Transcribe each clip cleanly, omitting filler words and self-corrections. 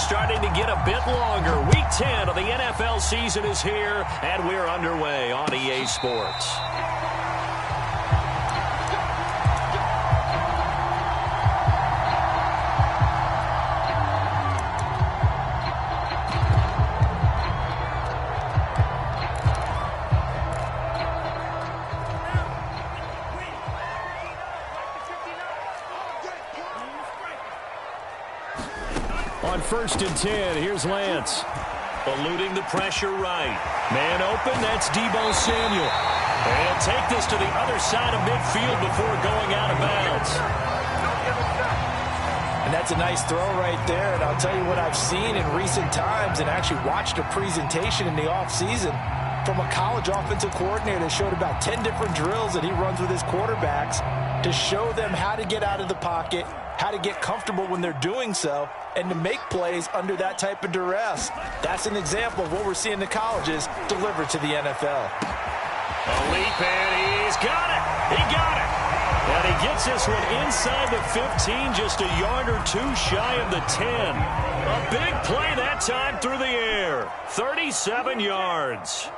starting to get a bit longer. Week 10 of the NFL season is here, and we're underway on EA Sports. On 1st and 10, here's Lance. Eluding the pressure right. Man open, that's Deebo Samuel. And he'll take this to the other side of midfield before going out of bounds. And that's a nice throw right there. And I'll tell you what I've seen in recent times and actually watched a presentation in the offseason from a college offensive coordinator that showed about 10 different drills that he runs with his quarterbacks to show them how to get out of the pocket, how to get comfortable when they're doing so, and to make plays under that type of duress. That's an example of what we're seeing in the colleges delivered to the NFL. A leap, and he's got it. He got it. And he gets this one inside the 15, just a yard or two shy of the 10. A big play that time through the air. 37 yards.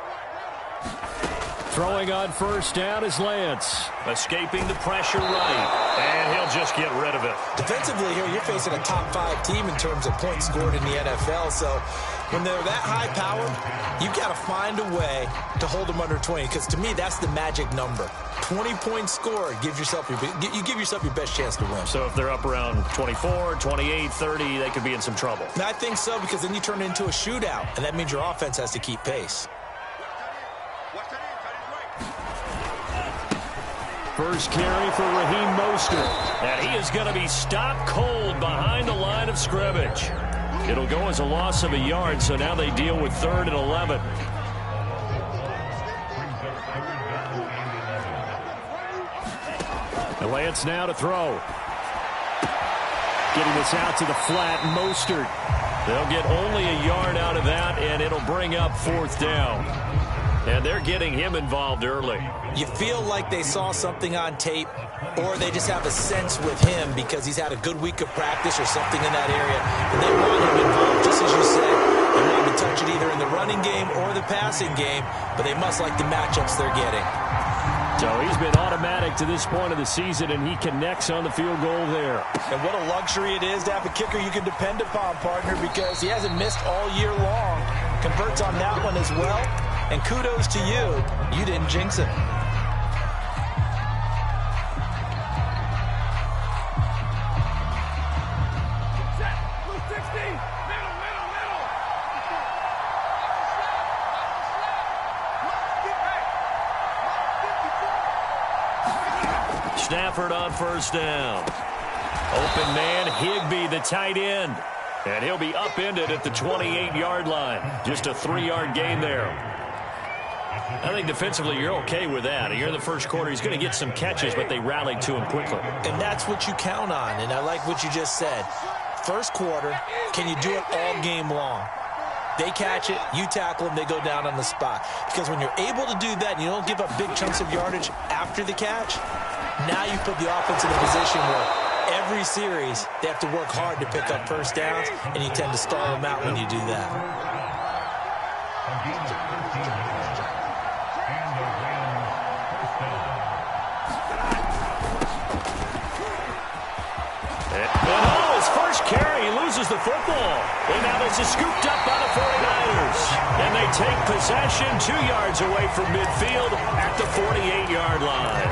Throwing on 1st down is Lance. Escaping the pressure right, and he'll just get rid of it. Defensively here, you're facing a top 5 team in terms of points scored in the NFL, so when they're that high powered, you've got to find a way to hold them under 20, because to me, that's the magic number. 20 points scored, you give yourself your best chance to win. So if they're up around 24, 28, 30, they could be in some trouble. And I think so, because then you turn it into a shootout, and that means your offense has to keep pace. First carry for Raheem Mostert. And he is going to be stopped cold behind the line of scrimmage. It'll go as a loss of a yard, so now they deal with 3rd and 11. And Lance now to throw. Getting this out to the flat, Mostert. They'll get only a yard out of that, and it'll bring up 4th down. And they're getting him involved early. You feel like they saw something on tape, or they just have a sense with him because he's had a good week of practice or something in that area, and they want him involved, just as you said. They want him to touch it either in the running game or the passing game, but they must like the matchups they're getting. So he's been automatic to this point of the season, and he connects on the field goal there. And what a luxury it is to have a kicker you can depend upon, partner, because he hasn't missed all year long. Converts on that one as well. And kudos to you. You didn't jinx it. Stafford on 1st down. Open man, Higbee, the tight end. And he'll be upended at the 28-yard line. Just a 3-yard gain there. I think defensively you're okay with that. You're in the first quarter. He's going to get some catches, but they rallied to him quickly. And that's what you count on, and I like what you just said. First quarter, can you do it all game long? They catch it, you tackle them, they go down on the spot. Because when you're able to do that and you don't give up big chunks of yardage after the catch, now you put the offense in a position where every series they have to work hard to pick up first downs, and you tend to stall them out when you do that. Carry, he loses the football. And now this is scooped up by the 49ers. And they take possession 2 yards away from midfield at the 48-yard line.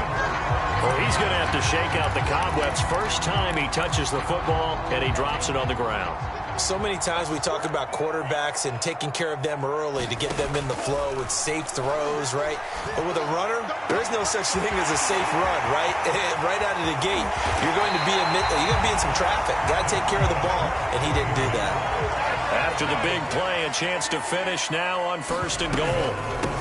Well, he's going to have to shake out the cobwebs first time he touches the football, and he drops it on the ground. So many times we talk about quarterbacks and taking care of them early to get them in the flow with safe throws, right? But with a runner, there is no such thing as a safe run, right? Right out of the gate, you're going to be in some traffic. Got to take care of the ball, and he didn't do that. After the big play, a chance to finish now on 1st and goal.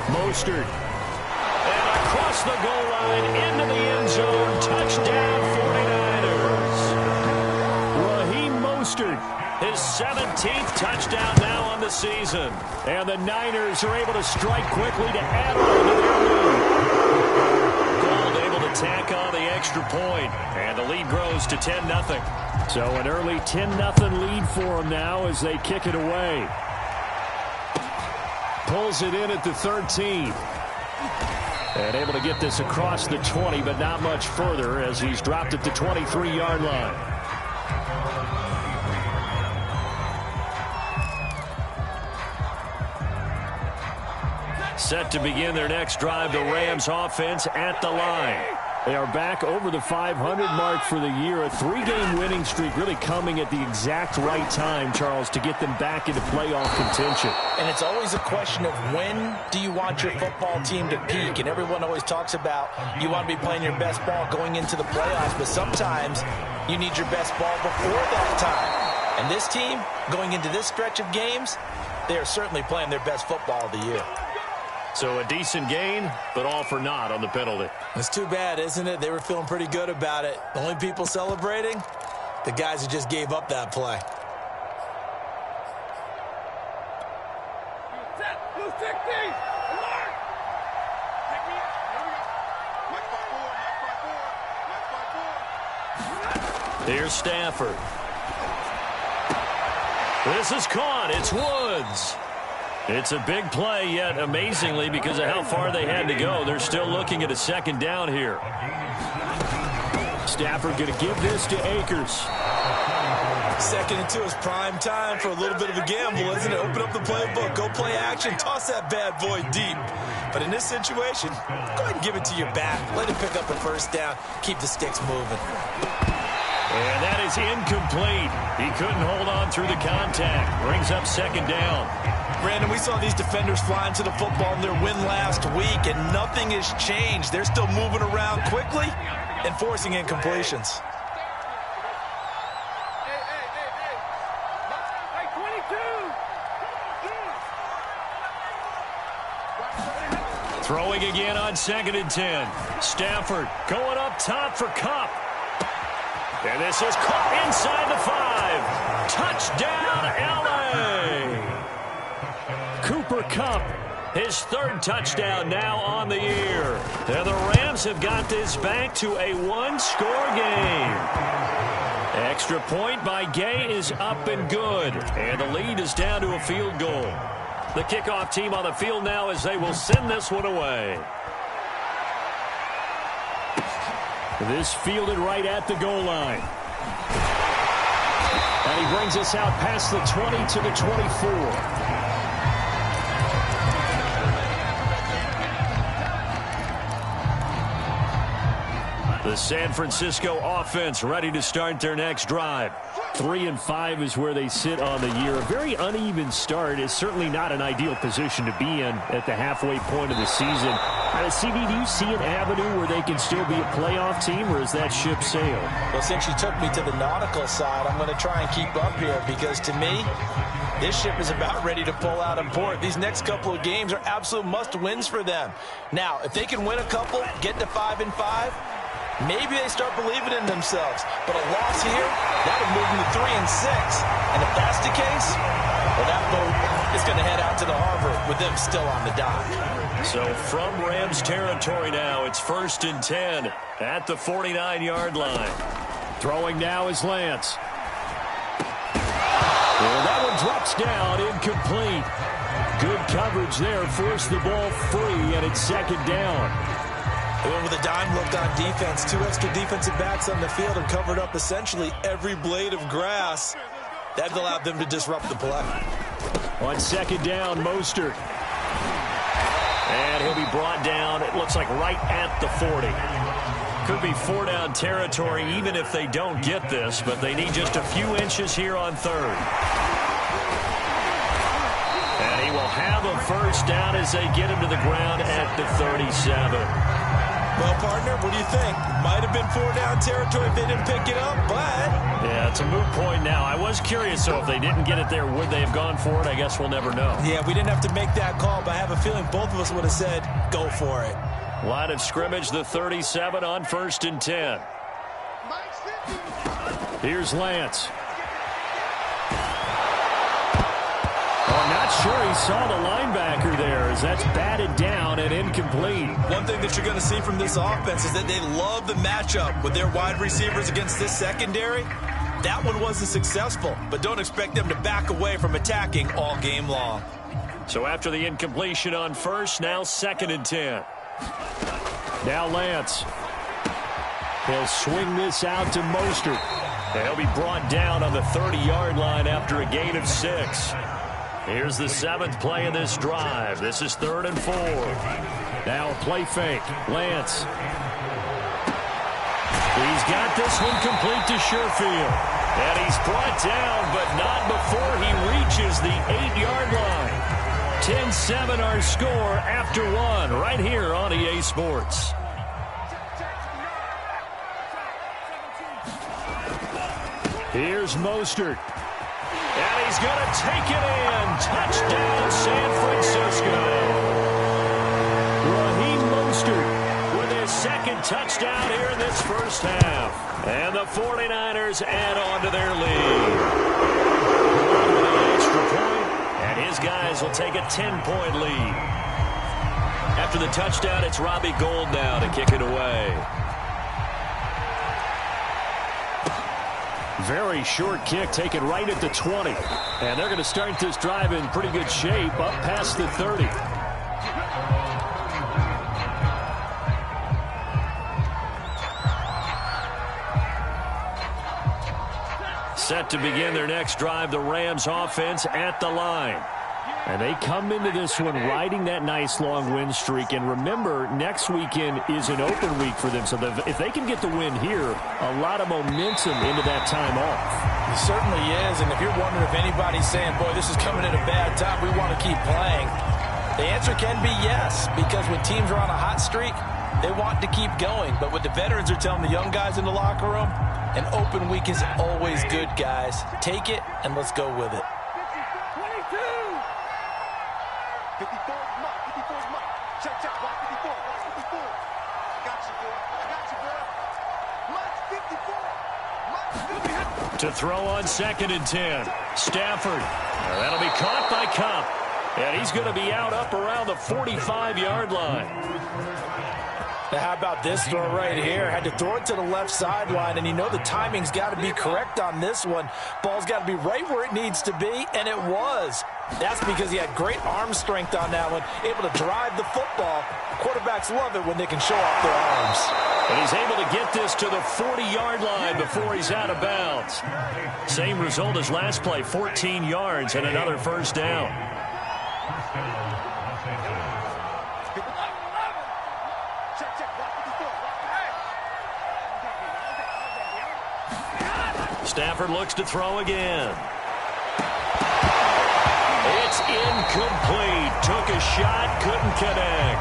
Mostert. And across the goal line into the end zone. Touchdown 49ers. Raheem Mostert. His 17th touchdown now on the season. And the Niners are able to strike quickly to add on to their lead. Gold able to tack on the extra point, and the lead grows to 10-0. So an early 10-0 lead for them now as they kick it away. Pulls it in at the 13. And able to get this across the 20, but not much further as he's dropped at the 23-yard line. Set to begin their next drive, the Rams offense at the line. They are back over the 500 mark for the year. A 3-game winning streak really coming at the exact right time, Charles, to get them back into playoff contention. And it's always a question of when do you want your football team to peak? And everyone always talks about you want to be playing your best ball going into the playoffs, but sometimes you need your best ball before that time. And this team, going into this stretch of games, they are certainly playing their best football of the year. So a decent gain, but all for naught on the penalty. It's too bad, isn't it? They were feeling pretty good about it. The only people celebrating, the guys who just gave up that play. Here's Stafford. This is caught. It's Woods. It's a big play, yet amazingly, because of how far they had to go, they're still looking at a second down here. Stafford going to give this to Akers. 2nd and 2 is prime time for a little bit of a gamble, isn't it? Open up the playbook, go play action, toss that bad boy deep. But in this situation, go ahead and give it to your back. Let him pick up a first down, keep the sticks moving. And that is incomplete. He couldn't hold on through the contact. Brings up second down. Brandon, we saw these defenders flying to the football in their win last week, and nothing has changed. They're still moving around quickly and forcing incompletions. Throwing again on 2nd and 10. Stafford going up top for Kupp. And this is caught inside the 5. Touchdown, L.A. Cooper Kupp, his 3rd touchdown now on the year. And the Rams have got this back to a 1-score game. Extra point by Gay is up and good. And the lead is down to a field goal. The kickoff team on the field now as they will send this one away. This fielded right at the goal line. And he brings us out past the 20 to the 24. The San Francisco offense ready to start their next drive. 3-5 is where they sit on the year. A very uneven start is certainly not an ideal position to be in at the halfway point of the season. CB, do you see an avenue where they can still be a playoff team, or is that ship sailed? Well, since you took me to the nautical side, I'm going to try and keep up here because, to me, this ship is about ready to pull out of port. These next couple of games are absolute must-wins for them. Now, if they can win a couple, get to 5-5, maybe they start believing in themselves. But a loss here, that would move them to 3-6. And if that's the case, well, that boat is going to head out to the harbor with them still on the dock. So from Rams territory now, it's 1st and 10 at the 49-yard line. Throwing now is Lance. And that one drops down, incomplete. Good coverage there, forced the ball free, and it's 2nd down. They went with a dime look on defense. 2 extra defensive backs on the field and covered up essentially every blade of grass. That allowed them to disrupt the play. On 2nd down, Mostert. And he'll be brought down, it looks like right at the 40. Could be 4-down territory even if they don't get this, but they need just a few inches here on 3rd. And he will have a first down as they get him to the ground at the 37. Well, partner, what do you think? Might have been 4-down territory if they didn't pick it up, but... Yeah, it's a moot point now. I was curious, so if they didn't get it there, would they have gone for it? I guess we'll never know. Yeah, we didn't have to make that call, but I have a feeling both of us would have said, go for it. Line of scrimmage, the 37 on 1st and 10. Here's Lance. Oh, not sure he saw the linebacker there as that's batted down and incomplete. One thing that you're going to see from this offense is that they love the matchup with their wide receivers against this secondary. That one wasn't successful, but don't expect them to back away from attacking all game long. So after the incompletion on first, now 2nd and 10. Now Lance. He'll swing this out to Mostert. And he'll be brought down on the 30-yard line after a gain of 6. Here's the 7th play of this drive. This is 3rd and 4. Now a play fake. Lance. He's got this one complete to Sherfield. And he's brought down, but not before he reaches the 8-yard line. 10-7 our score after 1 right here on EA Sports. Here's Mostert. And he's going to take it in. Touchdown, San Francisco. Raheem Mostert with his 2nd touchdown here in this first half. And the 49ers add on to their lead. With an extra point, and his guys will take a 10-point lead. After the touchdown, it's Robbie Gould now to kick it away. Very short kick taken right at the 20. And they're going to start this drive in pretty good shape up past the 30. Set to begin their next drive, the Rams offense at the line. And they come into this one riding that nice long win streak. And remember, next weekend is an open week for them. So if they can get the win here, a lot of momentum into that time off. It certainly is. And if you're wondering if anybody's saying, boy, this is coming at a bad time, we want to keep playing, the answer can be yes. Because when teams are on a hot streak, they want to keep going. But what the veterans are telling the young guys in the locker room, an open week is always good, guys. Take it and let's go with it. 54 MUT, 54 MUT. Check, check, watch 54, watch 54. Got you, boy. I got you, boy. MUT 54. MUT 54. To throw on 2nd and 10. Stafford. That'll be caught by Cup. And he's going to be out up around the 45-yard line. Now, how about this throw right here? Had to throw it to the left sideline, and you know the timing's got to be correct on this one. Ball's got to be right where it needs to be, and it was. That's because he had great arm strength on that one, able to drive the football. Quarterbacks love it when they can show off their arms. And he's able to get this to the 40-yard line before he's out of bounds. Same result as last play, 14 yards and another first down. Stafford looks to throw again. It's incomplete. Took a shot, couldn't connect.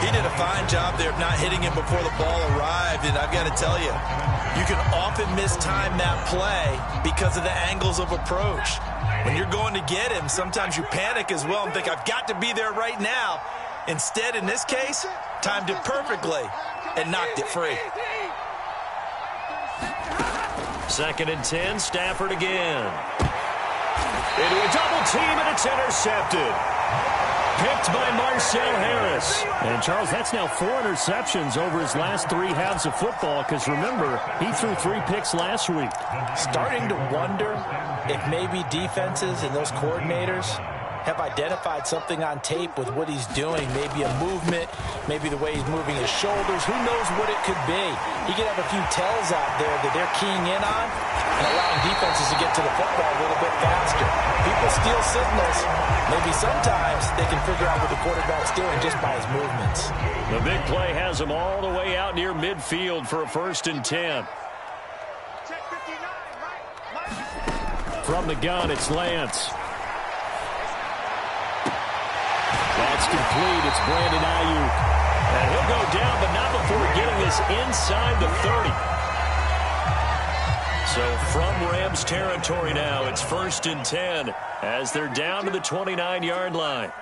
He did a fine job there of not hitting him before the ball arrived, and I've got to tell you, you can often mistime that play because of the angles of approach. When you're going to get him, sometimes you panic as well and think, I've got to be there right now. Instead, in this case, timed it perfectly and knocked it free. 2nd and 10, Stafford again. Into a double team, and it's intercepted. Picked by Marcel Harris. And, Charles, that's now 4 interceptions over his last 3 halves of football because, remember, he threw 3 picks last week. Starting to wonder if maybe defenses and those coordinators have identified something on tape with what he's doing. Maybe a movement, maybe the way he's moving his shoulders. Who knows what it could be? He could have a few tells out there that they're keying in on and allowing defenses to get to the football a little bit faster. People steal signals. Maybe sometimes they can figure out what the quarterback's doing just by his movements. The big play has him all the way out near midfield for a 1st and 10. From the gun, it's Lance. That's complete. It's Brandon Ayuk. And he'll go down, but not before getting this inside the 30. So from Rams territory now, it's 1st and 10 as they're down to the 29-yard line.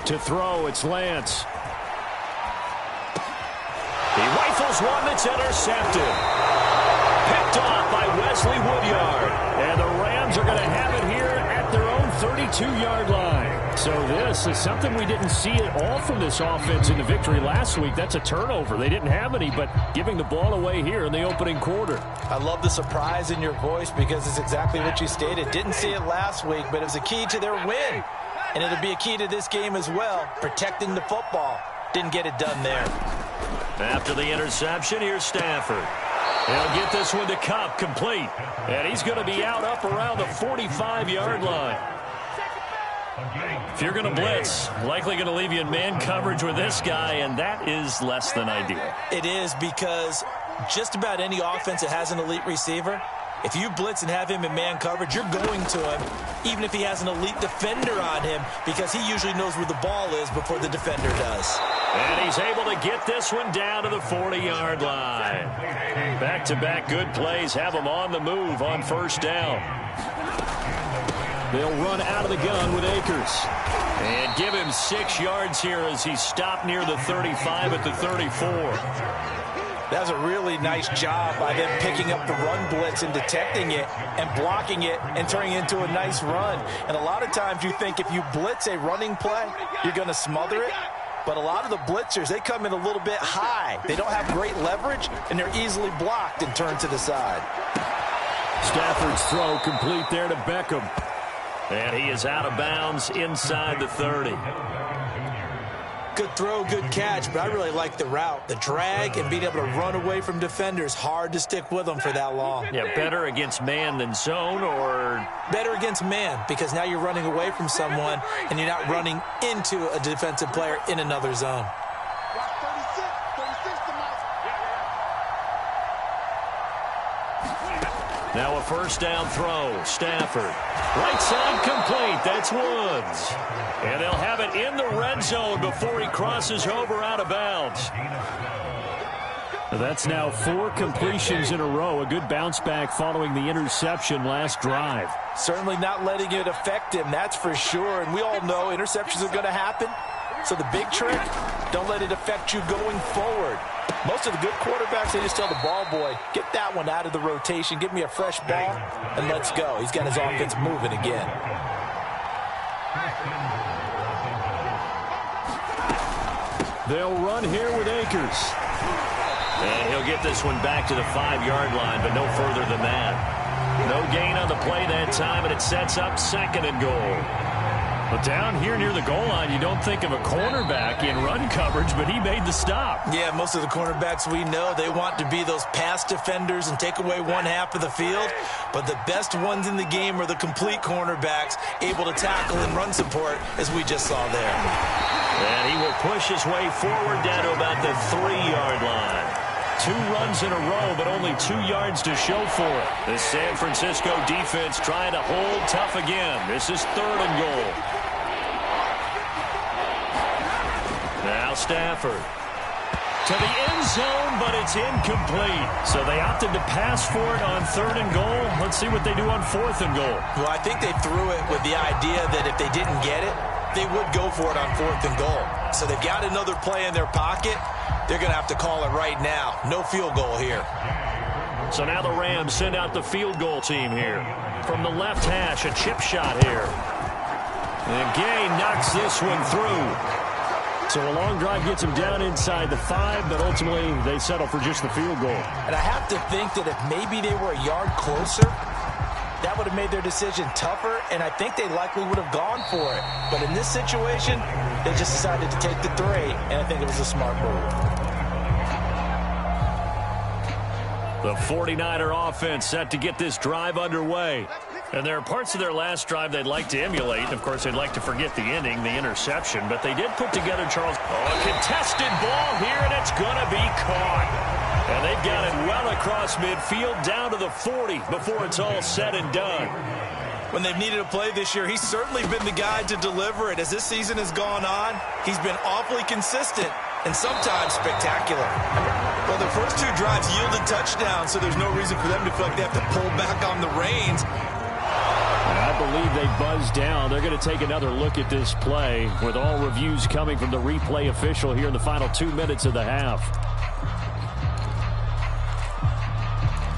To throw, it's Lance. He rifles one that's intercepted. Picked off by Wesley Woodyard. And the Rams are going to have it here at their own 30. 32-yard line. So this is something we didn't see at all from this offense in the victory last week. That's a turnover. They didn't have any, but giving the ball away here in the opening quarter. I love the surprise in your voice because it's exactly what you stated. Didn't see it last week, but it was a key to their win. And it'll be a key to this game as well, protecting the football. Didn't get it done there. After the interception, here's Stafford. He'll get this one to Cup, complete. And he's going to be out up around the 45-yard line. If you're going to blitz, likely going to leave you in man coverage with this guy, and that is less than ideal. It is, because just about any offense that has an elite receiver, if you blitz and have him in man coverage, you're going to him, even if he has an elite defender on him, because he usually knows where the ball is before the defender does. And he's able to get this one down to the 40-yard line. Back-to-back good plays have him on the move on first down. They'll run out of the gun with Akers. And give him 6 yards here as he stopped near the 35 at the 34. That was a really nice job by them picking up the run blitz and detecting it and blocking it and turning it into a nice run. And a lot of times you think if you blitz a running play, you're going to smother it. But a lot of the blitzers, they come in a little bit high. They don't have great leverage, and they're easily blocked and turned to the side. Stafford's throw complete there to Beckham. And he is out of bounds inside the 30. Good throw, good catch, but I really like the route. The drag and being able to run away from defenders, hard to stick with them for that long. Yeah, better against man than zone, or? Better against man, because now you're running away from someone and you're not running into a defensive player in another zone. Now a first down throw. Stafford. Right side complete. That's Woods. And they'll have it in the red zone before he crosses over out of bounds. That's now 4 completions in a row. A good bounce back following the interception last drive. Certainly not letting it affect him, that's for sure. And we all know interceptions are going to happen. So the big trick, don't let it affect you going forward. Most of the good quarterbacks, they just tell the ball boy, get that one out of the rotation, give me a fresh ball, and let's go. He's got his offense moving again. They'll run here with Akers. And he'll get this one back to the 5-yard line, but no further than that. No gain on the play that time, and it sets up 2nd and goal. But down here near the goal line, you don't think of a cornerback in run coverage, but he made the stop. Yeah, most of the cornerbacks we know, they want to be those pass defenders and take away one half of the field. But the best ones in the game are the complete cornerbacks, able to tackle and run support, as we just saw there. And he will push his way forward down to about the 3-yard line. 2 runs in a row, but only 2 yards to show for it. The San Francisco defense trying to hold tough again. This is 3rd and goal. Now Stafford. To the end zone, but it's incomplete. So they opted to pass for it on 3rd and goal. Let's see what they do on 4th and goal. Well, I think they threw it with the idea that if they didn't get it, they would go for it on 4th and goal. So they've got another play in their pocket. They're going to have to call it right now. No field goal here. So now the Rams send out the field goal team here. From the left hash, a chip shot here. And Gay knocks this one through. So a long drive gets them down inside the 5, but ultimately they settle for just the field goal. And I have to think that if maybe they were a yard closer, that would have made their decision tougher, and I think they likely would have gone for it. But in this situation, they just decided to take the 3, and I think it was a smart move. The 49er offense set to get this drive underway. And there are parts of their last drive they'd like to emulate. Of course, they'd like to forget the inning, the interception. But they did put together, Charles, a contested ball here, and it's going to be caught. And they've got it well across midfield, down to the 40 before it's all said and done. When they've needed a play this year, he's certainly been the guy to deliver it. As this season has gone on, he's been awfully consistent and sometimes spectacular. Well, their first 2 drives yielded touchdowns, so there's no reason for them to feel like they have to pull back on the reins. And I believe they buzzed down. They're going to take another look at this play with all reviews coming from the replay official here in the final 2 minutes of the half.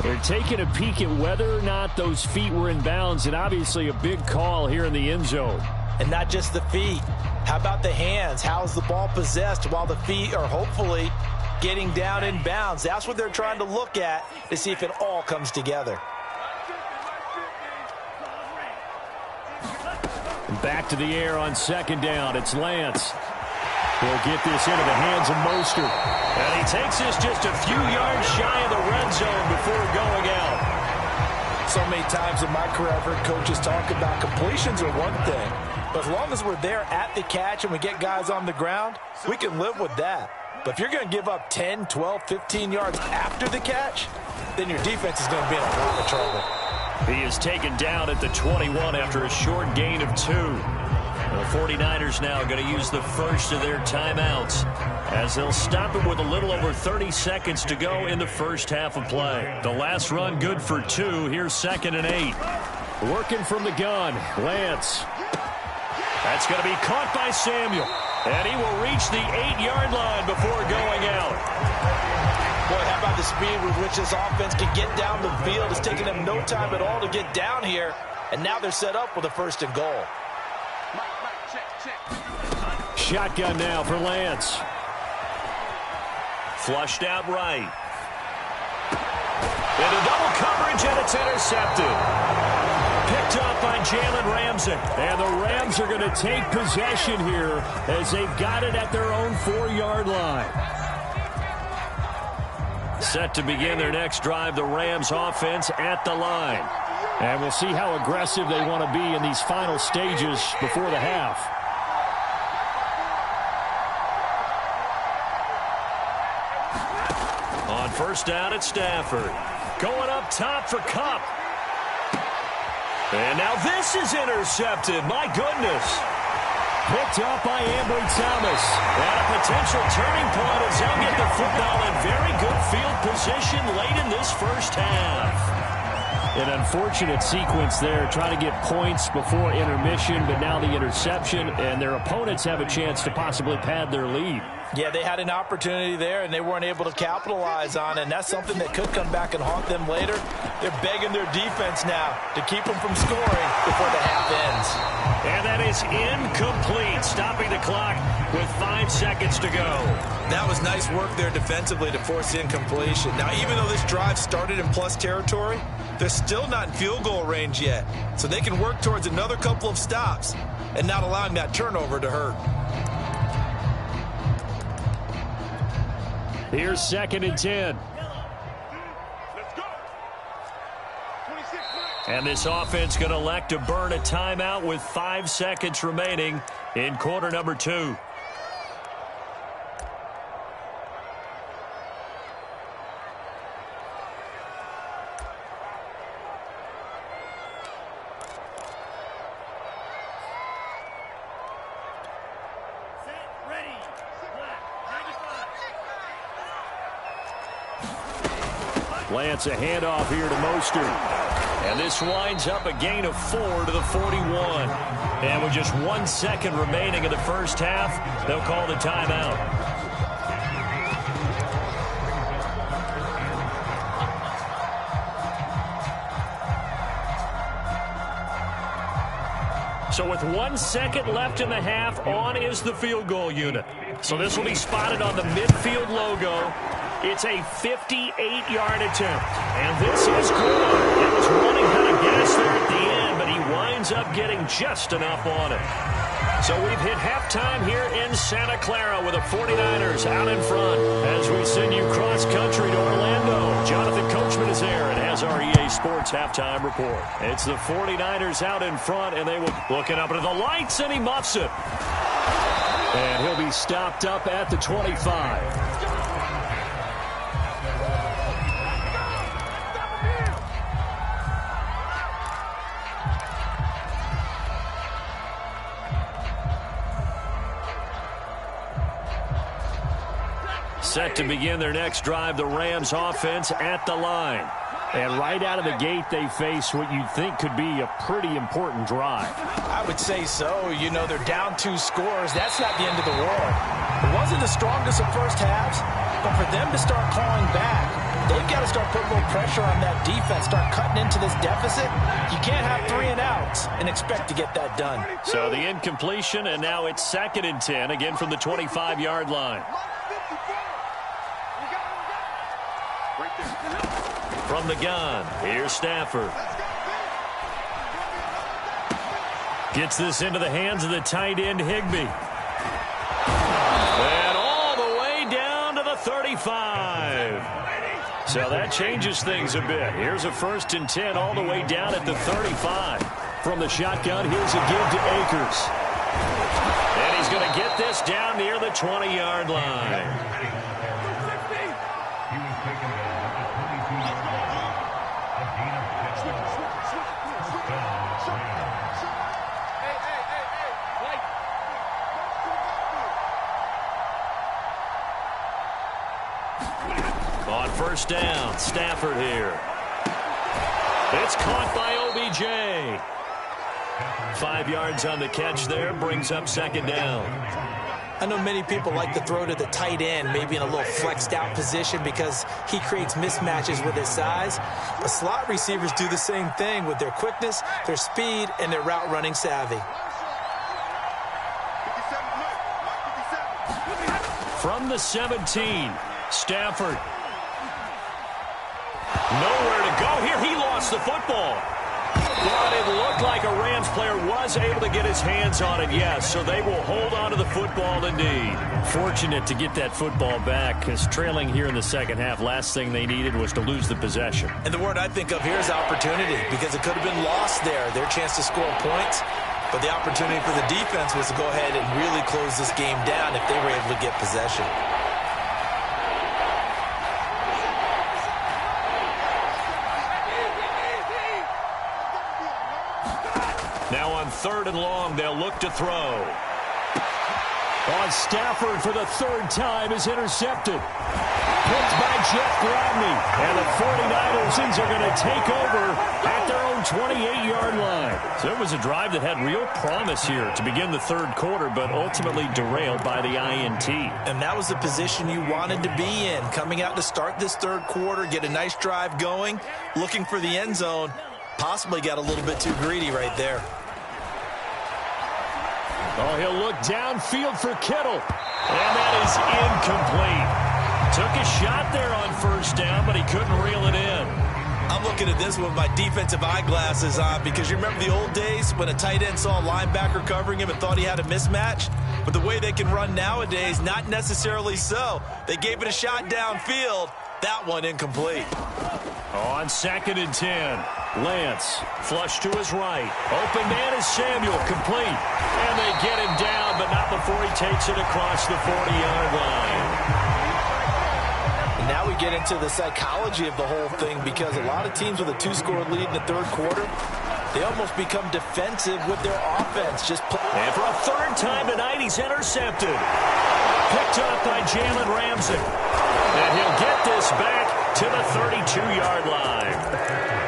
They're taking a peek at whether or not those feet were in bounds, and obviously a big call here in the end zone. And not just the feet. How about the hands? How's the ball possessed while the feet are hopefully getting down in bounds? That's what they're trying to look at to see if it all comes together. Back to the air on second down. It's Lance. He'll get this into the hands of Mostert. And he takes this just a few yards shy of the red zone before going out. So many times in my career I've heard coaches talk about completions are one thing. But as long as we're there at the catch and we get guys on the ground, we can live with that. But if you're going to give up 10, 12, 15 yards after the catch, then your defense is going to be in a lot of trouble. He is taken down at the 21 after a short gain of 2. The 49ers now going to use the first of their timeouts as they'll stop it with a little over 30 seconds to go in the first half of play. The last run good for 2. Here's 2nd and 8. Working from the gun, Lance. That's going to be caught by Samuel. And he will reach the 8-yard line before going out. Boy, how about the speed with which this offense can get down the field? It's taking them no time at all to get down here. And now they're set up with a 1st and goal. Shotgun now for Lance. Flushed out right. Into double coverage, and it's intercepted. Picked up by Jalen Ramsey. And the Rams are going to take possession here as they've got it at their own 4-yard line. Set to begin their next drive, the Rams offense at the line. And we'll see how aggressive they want to be in these final stages before the half. On 1st down at Stafford. Going up top for Kupp. And now this is intercepted. My goodness. Picked up by Ambry Thomas. And a potential turning point as they'll get the football in very good field position late in this first half. An unfortunate sequence there, trying to get points before intermission, but now the interception, and their opponents have a chance to possibly pad their lead. Yeah, they had an opportunity there, and they weren't able to capitalize on it, and that's something that could come back and haunt them later. They're begging their defense now to keep them from scoring before the half ends. And that is incomplete, stopping the clock with 5 seconds to go. That was nice work there defensively to force incompletion. Now, even though this drive started in plus territory, they're still not in field goal range yet, so they can work towards another couple of stops and not allowing that turnover to hurt. Here's 2nd and 10. And this offense going to elect to burn a timeout with 5 seconds remaining in quarter number 2. Lance, a handoff here to Mostert. And this winds up a gain of 4 to the 41. And with just 1 second remaining in the first half, they'll call the timeout. So with 1 second left in the half, on is the field goal unit. So this will be spotted on the midfield logo. It's a 58-yard attempt. And this is good. It was running out of gas there at the end, but he winds up getting just enough on it. So we've hit halftime here in Santa Clara with the 49ers out in front. As we send you cross-country to Orlando, Jonathan Coachman is there and has our EA Sports halftime report. It's the 49ers out in front, and they will looking up into the lights, and he muffs it. And he'll be stopped up at the 25. Set to begin their next drive, the Rams offense at the line. And right out of the gate, they face what you'd think could be a pretty important drive. I would say so. You know, they're down 2 scores. That's not the end of the world. It wasn't the strongest of first halves, but for them to start clawing back they've got to start putting a little pressure on that defense, start cutting into this deficit. You can't have 3 and outs and expect to get that done. So the incompletion, and now it's 2nd and 10, again from the 25-yard line. From the gun, here's Stafford. Gets this into the hands of the tight end, Higbee. And all the way down to the 35. So that changes things a bit. Here's a 1st and 10 all the way down at the 35. From the shotgun, here's a give to Akers. And he's going to get this down near the 20-yard line. On 1st down, Stafford here. It's caught by OBJ. 5 yards on the catch there, brings up 2nd down. I know many people like to throw to the tight end, maybe in a little flexed out position because he creates mismatches with his size. But slot receivers do the same thing with their quickness, their speed, and their route running savvy. From the 17, Stafford. Nowhere to go here. He lost the football. But it looked like a Rams player was able to get his hands on it, yes. So they will hold on to the football indeed. Fortunate to get that football back because trailing here in the 2nd half, last thing they needed was to lose the possession. And the word I think of here is opportunity because it could have been lost there, their chance to score points. But the opportunity for the defense was to go ahead and really close this game down if they were able to get possession. Now on 3rd and long, they'll look to throw. On Stafford for the 3rd time is intercepted. Picked by Jeff Gladney. And the 49ers are going to take over at their own 28-yard line. So it was a drive that had real promise here to begin the 3rd quarter, but ultimately derailed by the INT. And that was the position you wanted to be in. Coming out to start this 3rd quarter, get a nice drive going, looking for the end zone. Possibly got a little bit too greedy right there. Oh, he'll look downfield for Kittle. And that is incomplete. Took a shot there on 1st down, but he couldn't reel it in. I'm looking at this with my defensive eyeglasses on because you remember the old days when a tight end saw a linebacker covering him and thought he had a mismatch? But the way they can run nowadays, not necessarily so. They gave it a shot downfield. That one incomplete. On 2nd and 10, Lance flush to his right. Open man is Samuel, complete. And they get him down, but not before he takes it across the 40-yard line. And now we get into the psychology of the whole thing because a lot of teams with a 2-score lead in the 3rd quarter, they almost become defensive with their offense. And for a 3rd time tonight, he's intercepted. Picked up by Jalen Ramsey. And he'll get this back to the 32-yard line.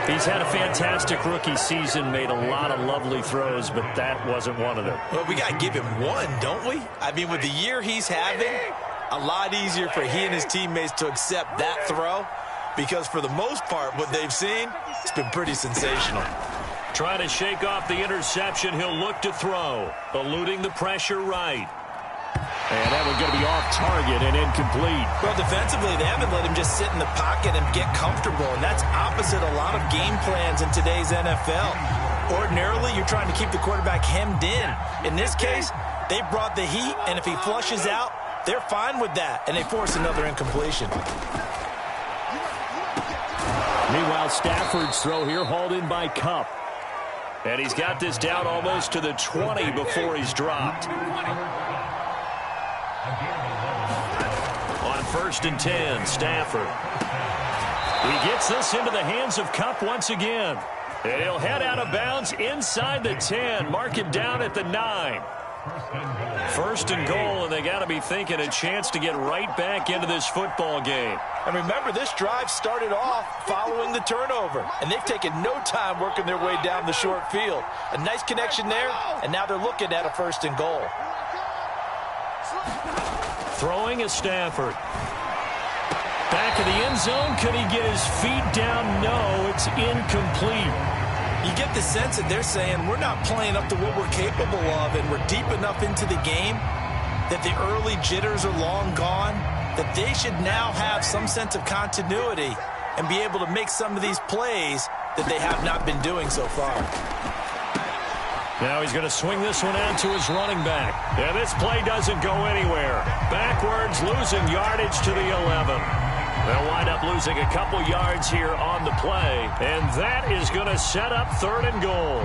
He's had a fantastic rookie season, made a lot of lovely throws, but that wasn't one of them. Well, we got to give him one, don't we? I mean, with the year he's having, a lot easier for he and his teammates to accept that throw because for the most part, what they've seen, it's been pretty sensational. Trying to shake off the interception, he'll look to throw, eluding the pressure right. And that one's going to be off target and incomplete. Well, defensively, they haven't let him just sit in the pocket and get comfortable, and that's opposite a lot of game plans in today's NFL. Ordinarily, you're trying to keep the quarterback hemmed in. In this case, they brought the heat, and if he flushes out, they're fine with that, and they force another incompletion. Meanwhile, Stafford's throw here hauled in by Kupp. And he's got this down almost to the 20 before he's dropped. On 1st and 10, Stafford. He gets this into the hands of Kupp once again. And he'll head out of bounds inside the 10, mark it down at the 9. 1st and goal, and they got to be thinking a chance to get right back into this football game. And remember, this drive started off following the turnover, and they've taken no time working their way down the short field. A nice connection there, and now they're looking at a 1st and goal. Throwing is Stafford. Back of the end zone. Could he get his feet down? No, it's incomplete. You get the sense that they're saying we're not playing up to what we're capable of, and we're deep enough into the game that the early jitters are long gone, that they should now have some sense of continuity and be able to make some of these plays that they have not been doing so far. Now he's going to swing this one out to his running back. And this play doesn't go anywhere. Backwards, losing yardage to the 11. They'll wind up losing a couple yards here on the play, and that is going to set up 3rd and goal.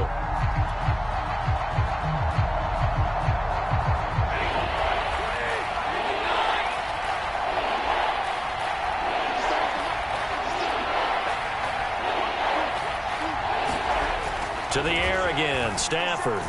To the air again, Stafford.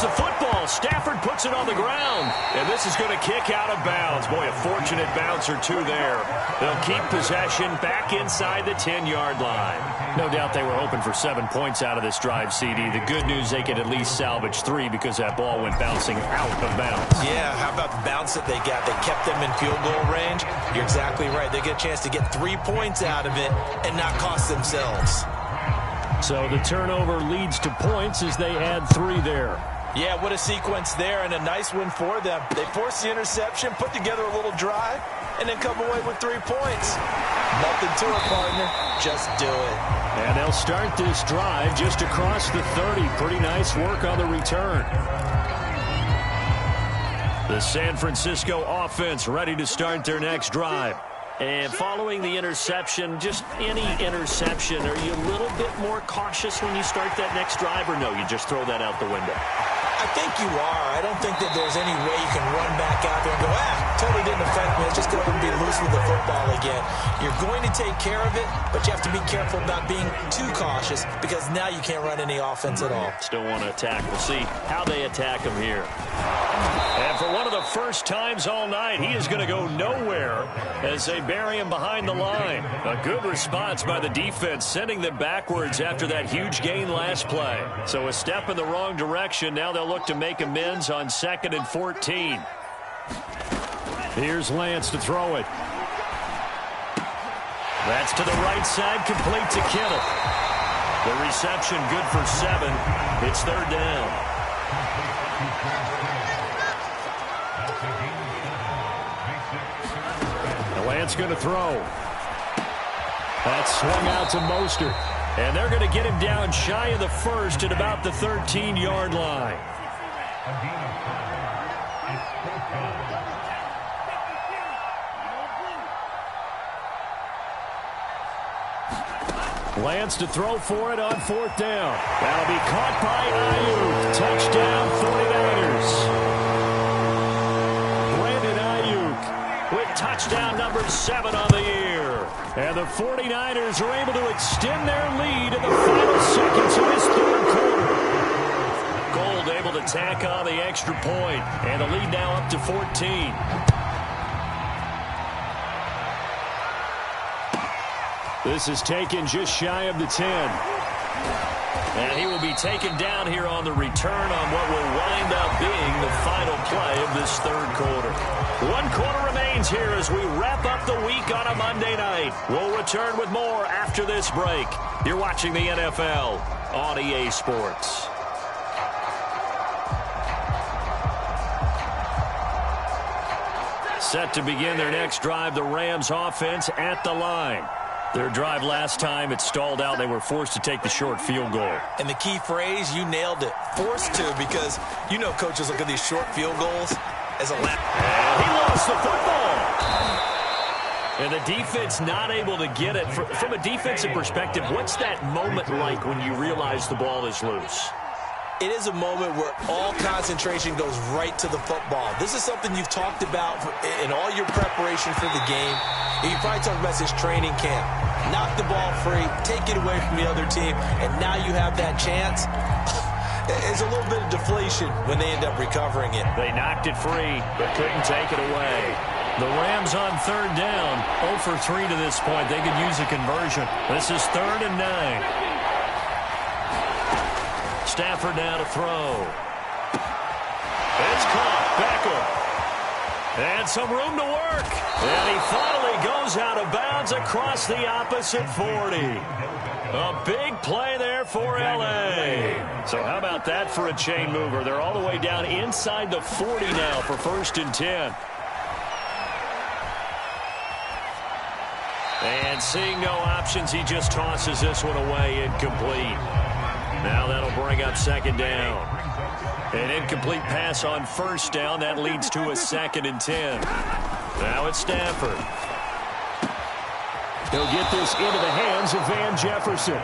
The football. Stafford puts it on the ground, and this is going to kick out of bounds. Boy, a fortunate bounce or two there. They'll keep possession back inside the 10-yard line. No doubt they were hoping for 7 points out of this drive, CD. The good news, they could at least salvage 3 because that ball went bouncing out of bounds. Yeah, how about the bounce that they got? They kept them in field goal range. You're exactly right. They get a chance to get 3 points out of it and not cost themselves. So the turnover leads to points as they add 3 there. Yeah, what a sequence there, and a nice win for them. They forced the interception, put together a little drive, and then come away with 3 points. Nothing to it, partner. Just do it. And they'll start this drive just across the 30. Pretty nice work on the return. The San Francisco offense ready to start their next drive. And following the interception, just any interception, are you a little bit more cautious when you start that next drive, or no, you just throw that out the window? I think you are. I don't think that there's any way you can run back out there and go, totally didn't affect me. Let's just go and be loose with the football again. You're going to take care of it, but you have to be careful about being too cautious because now you can't run any offense at all. Still want to attack. We'll see how they attack him here. And for one of the first times all night, he is going to go nowhere as they bury him behind the line. A good response by the defense, sending them backwards after that huge gain last play. So a step in the wrong direction. Now they'll look to make amends on 2nd and 14. Here's Lance to throw it. That's to the right side, complete to Kittle. The reception good for 7. It's 3rd down. Lance going to throw. That's swung out to Mostert. And they're going to get him down shy of the 1st at about the 13-yard line. Lance to throw for it on 4th down. That'll be caught by Ayuk. Touchdown 49ers. Touchdown number 7 on the year. And the 49ers are able to extend their lead in the final seconds of this 3rd quarter. Gold able to tack on the extra point, and the lead now up to 14. This is taken just shy of the 10. And he will be taken down here on the return on what will wind up being the final play of this 3rd quarter. 1 quarter remains here as we wrap up the week on a Monday night. We'll return with more after this break. You're watching the NFL on EA Sports. Set to begin their next drive, the Rams offense at the line. Their drive last time, it stalled out. They were forced to take the short field goal. And the key phrase, you nailed it, forced to, because you know coaches look at these short field goals as a lap. And he lost the football. And the defense not able to get it. From a defensive perspective, what's that moment like when you realize the ball is loose? It is a moment where all concentration goes right to the football. This is something you've talked about in all your preparation for the game. You probably talked about this training camp. Knock the ball free, take it away from the other team, and now you have that chance. It's a little bit of deflation when they end up recovering it. They knocked it free, but couldn't take it away. The Rams on 3rd down, 0 for 3 to this point. They could use a conversion. This is 3rd and 9. Stafford now to throw. It's caught. Beckham. And some room to work. And he finally goes out of bounds across the opposite 40. A big play there for L.A. So how about that for a chain mover? They're all the way down inside the 40 now for 1st and 10. And seeing no options, he just tosses this one away incomplete. Now that'll bring up 2nd down. An incomplete pass on 1st down. That leads to a 2nd and 10. Now it's Stafford. He'll get this into the hands of Van Jefferson.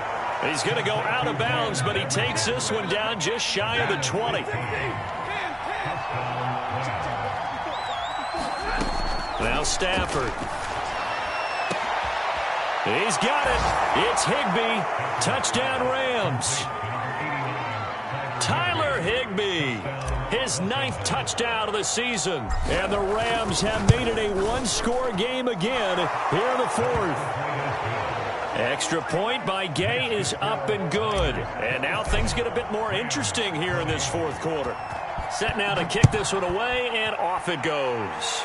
He's going to go out of bounds, but he takes this one down just shy of the 20. Now Stafford. He's got it. It's Higbee. Touchdown Rams. Tyler Higbee. His 9th touchdown of the season. And the Rams have made it a one-score game again here in the 4th. Extra point by Gay is up and good. And now things get a bit more interesting here in this 4th quarter. Set now to kick this one away, and off it goes.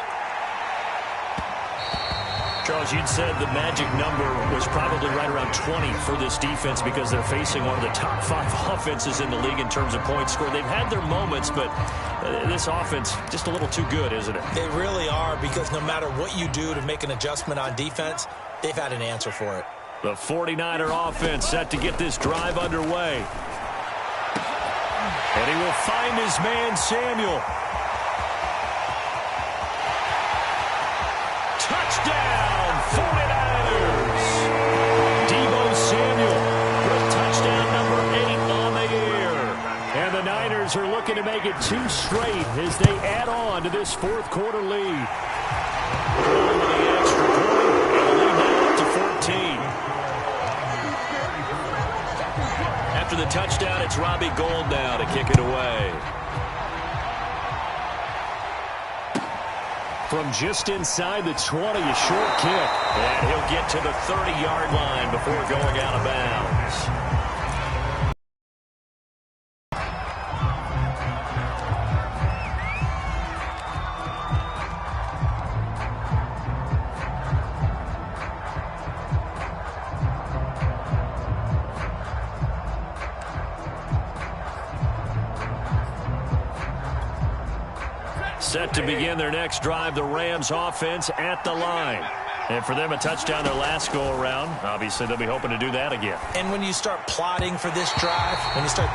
Charles, you'd said the magic number was probably right around 20 for this defense because they're facing one of the top 5 offenses in the league in terms of points scored. They've had their moments, but this offense just a little too good, isn't it? They really are, because no matter what you do to make an adjustment on defense, they've had an answer for it. The 49er offense set to get this drive underway. And he will find his man, Samuel. Touchdown, 49ers. Deebo Samuel with touchdown number 8 on the year. And the Niners are looking to make it 2 straight as they add on to this 4th quarter lead. Going to the extra point, and the lead now up to 14. After the touchdown, it's Robbie Gould now to kick it away. From just inside the 20, a short kick. And he'll get to the 30-yard line before going out of bounds. Set to begin their next drive, the Rams offense at the line. And for them, a touchdown their last go-around. Obviously, they'll be hoping to do that again. And when you start plotting for this drive, when you start